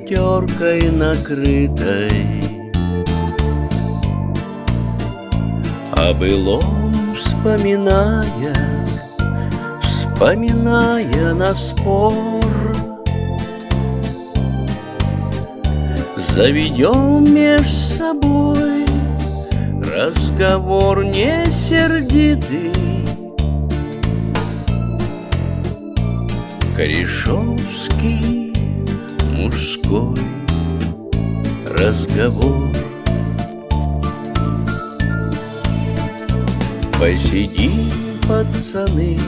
теркой накрытой. О былом вспоминая на спор, заведем меж собой разговор не сердитый. Корешовский мужской разговор. Посидим, пацаны,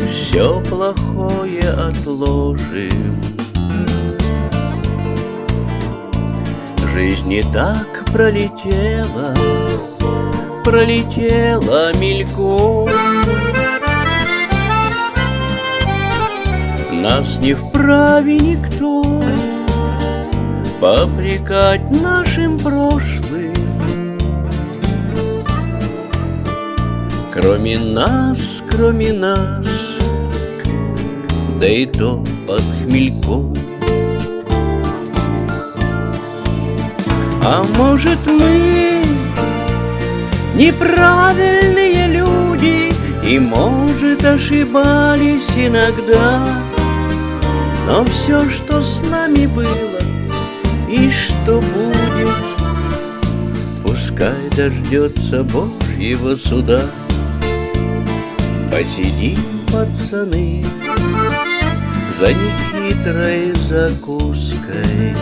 все плохое отложим. Жизнь не так пролетела мельком. Нас не вправе никто попрекать нашим прошлым. Кроме нас, да и то под хмельком. А может, мы неправильные люди, и, может, ошибались иногда, но все, что с нами было и что будет, пускай дождется Божьего суда. Посидим, пацаны, за нехитрой закуской.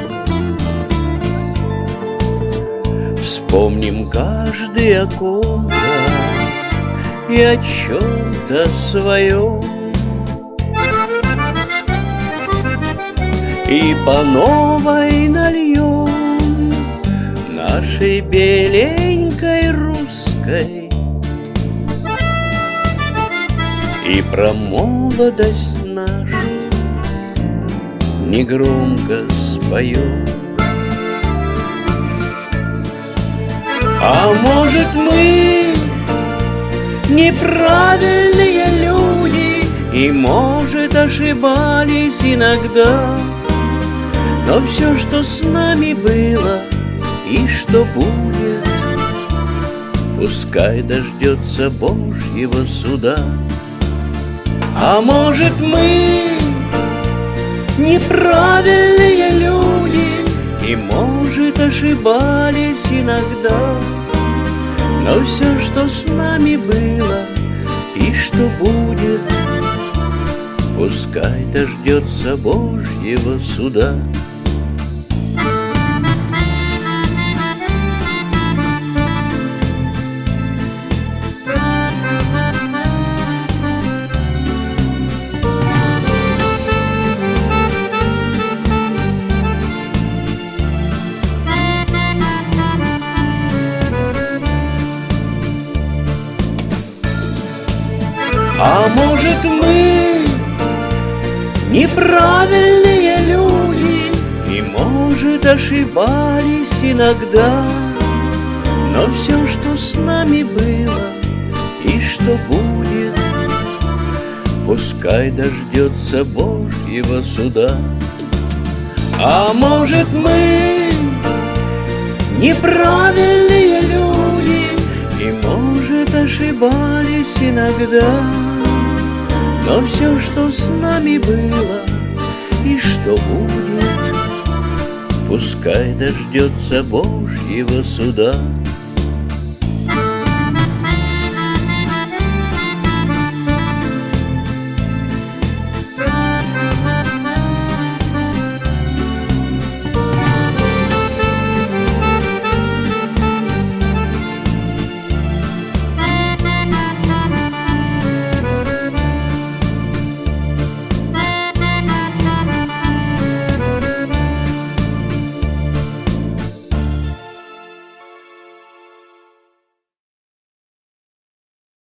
Вспомним каждый о ком-то и о чем-то своем, и по новой нальем нашей беленькой русской, и про молодость нашу негромко споем. А может, мы неправильные люди, и, может, ошибались иногда, но все, что с нами было и что будет, пускай дождется Божьего суда. А может, мы неправильные люди, и, может, ошибались иногда, но все, что с нами было и что будет, пускай дождется Божьего суда. А может, мы неправильные люди, и, может, ошибались иногда, но все, что с нами было и что будет, пускай дождется Божьего суда. А может, мы неправильные люди, и, может, ошибались иногда, но все, что с нами было и что будет, пускай дождется Божьего суда.